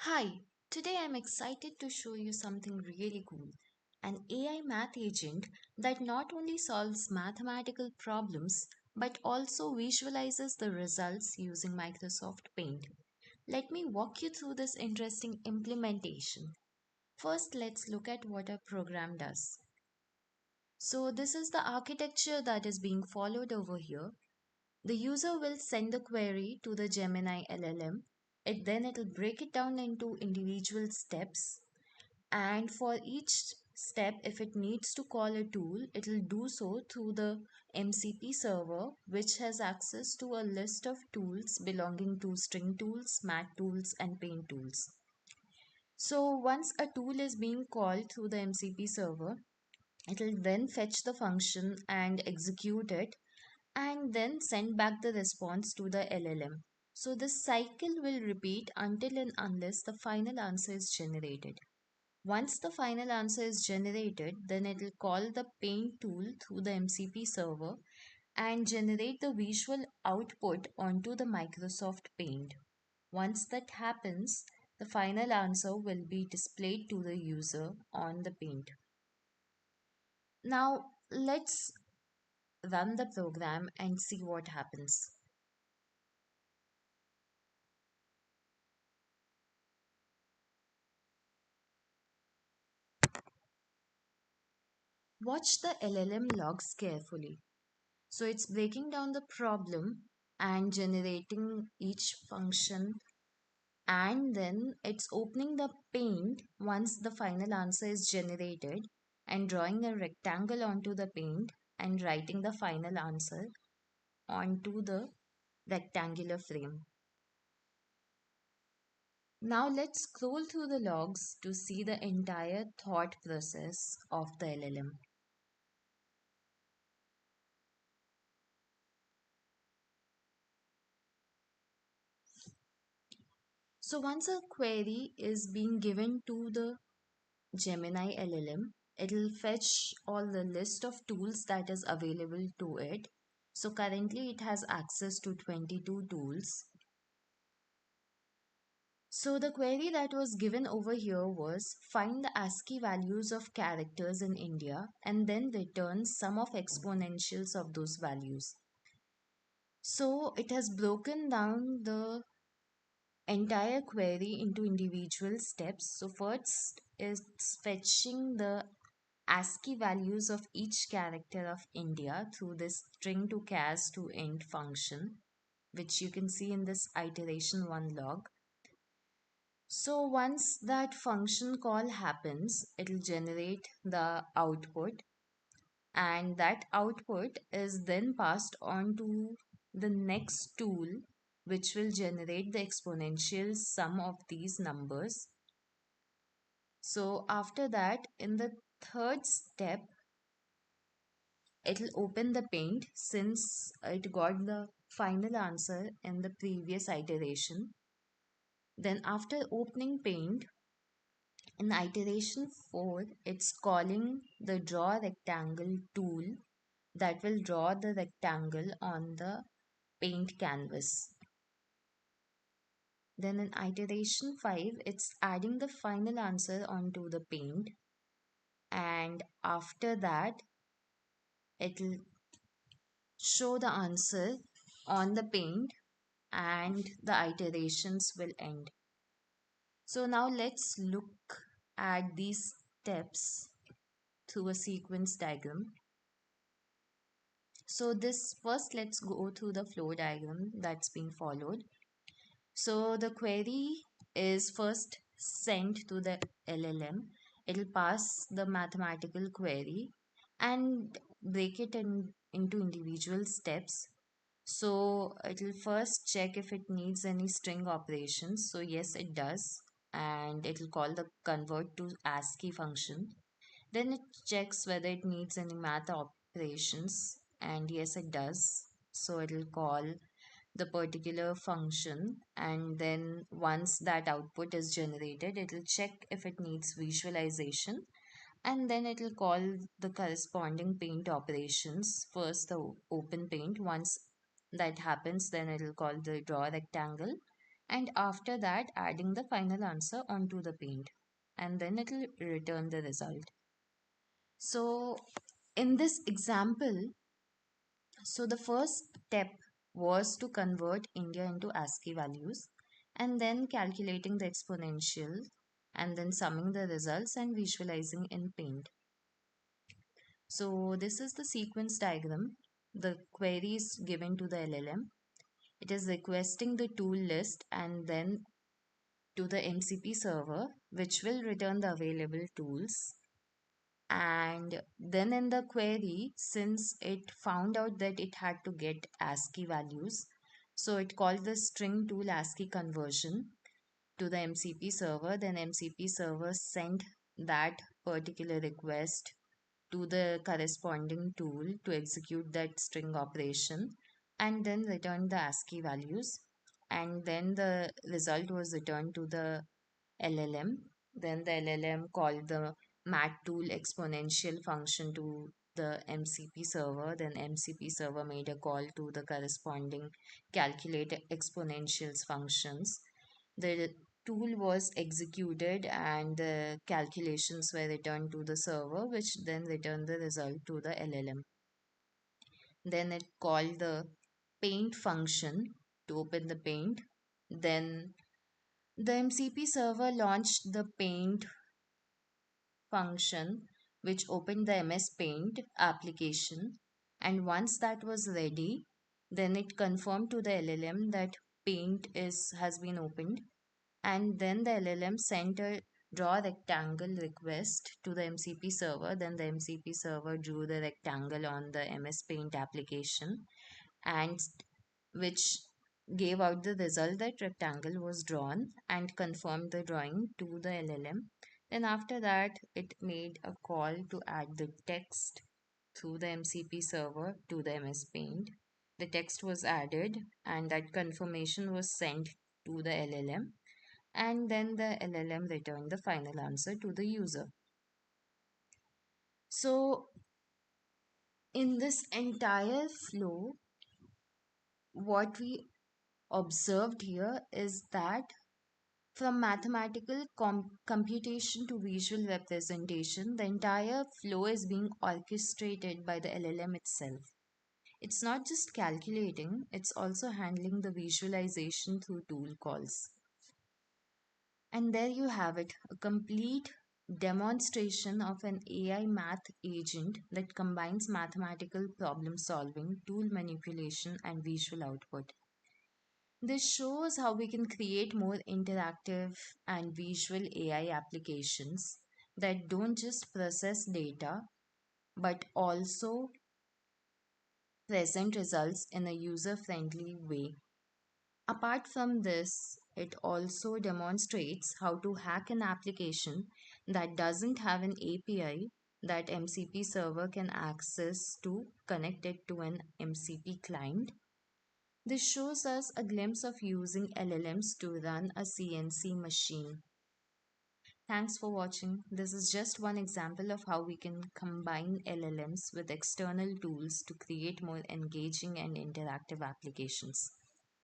Hi, today I'm excited to show you something really cool. An AI math agent that not only solves mathematical problems but also visualizes the results using Microsoft Paint. Let me walk you through this interesting implementation. First, let's look at what our program does. So, this is the architecture that is being followed over here. The user will send the query to the Gemini LLM. It'll break it down into individual steps, and for each step, if it needs to call a tool, it'll do so through the MCP server, which has access to a list of tools belonging to string tools, mat tools, and paint tools. So once a tool is being called through the MCP server, it'll then fetch the function and execute it and then send back the response to the LLM. So this cycle will repeat until and unless the final answer is generated. Once the final answer is generated, then it will call the paint tool through the MCP server and generate the visual output onto the Microsoft Paint. Once that happens, the final answer will be displayed to the user on the Paint. Now, let's run the program and see what happens. Watch the LLM logs carefully. So it's breaking down the problem and generating each function, and then it's opening the paint once the final answer is generated and drawing a rectangle onto the paint and writing the final answer onto the rectangular frame. Now let's scroll through the logs to see the entire thought process of the LLM. So once a query is being given to the Gemini LLM, it'll fetch all the list of tools that is available to it. So currently it has access to 22 tools. So the query that was given over here was find the ASCII values of characters in India and then return sum of exponentials of those values. So it has broken down the entire query into individual steps. So first it's fetching the ASCII values of each character of India through this string to chars to int function, which you can see in this iteration 1 log. So once that function call happens, it'll generate the output, and that output is then passed on to the next tool, which will generate the exponential sum of these numbers. So after that, in the third step, it'll open the paint since it got the final answer in the previous iteration. Then after opening paint, in iteration 4, it's calling the draw rectangle tool that will draw the rectangle on the paint canvas. Then in iteration 5, it's adding the final answer onto the paint, and after that it'll show the answer on the paint and the iterations will end. So now let's look at these steps through a sequence diagram. So this first, let's go through the flow diagram that's being followed. So the query is first sent to the LLM. It'll pass the mathematical query and break it into individual steps. So it'll first check if it needs any string operations. So yes, it does. And it'll call the convert to ASCII function. Then it checks whether it needs any math operations. And yes, it does. So it'll call the particular function, and then once that output is generated, it'll check if it needs visualization, and then it'll call the corresponding paint operations. First the open paint. Once that happens, then it'll call the draw rectangle, and after that adding the final answer onto the paint, and then it will return the result. So in this example, so the first step was to convert India into ASCII values and then calculating the exponential and then summing the results and visualizing in paint. So this is the sequence diagram. The query is given to the LLM. It is requesting the tool list and then to the MCP server, which will return the available tools. And then in the query, since it found out that it had to get ASCII values, so it called the string tool ASCII conversion to the MCP server. Then MCP server sent that particular request to the corresponding tool to execute that string operation and then return the ASCII values. And then the result was returned to the LLM. Then the LLM called the mat tool exponential function to the MCP server. Then MCP server made a call to the corresponding calculate exponentials functions. The tool was executed and the calculations were returned to the server, which then returned the result to the LLM. Then it called the paint function to open the paint. Then the MCP server launched the paint function, which opened the MS Paint application. And once that was ready, then it confirmed to the LLM that paint is has been opened, and then the LLM sent a draw rectangle request to the MCP server. Then the MCP server drew the rectangle on the MS Paint application, and which gave out the result that rectangle was drawn and confirmed the drawing to the LLM. Then after that, it made a call to add the text through the MCP server to the MS Paint. The text was added and that confirmation was sent to the LLM, and then the LLM returned the final answer to the user. So in this entire flow, what we observed here is that from mathematical computation to visual representation, the entire flow is being orchestrated by the LLM itself. It's not just calculating, it's also handling the visualization through tool calls. And there you have it, a complete demonstration of an AI math agent that combines mathematical problem solving, tool manipulation, and visual output. This shows how we can create more interactive and visual AI applications that don't just process data but also present results in a user friendly way. Apart from this, it also demonstrates how to hack an application that doesn't have an API that MCP server can access to connect it to an MCP client. This shows us a glimpse of using LLMs to run a CNC machine. Thanks for watching. This is just one example of how we can combine LLMs with external tools to create more engaging and interactive applications.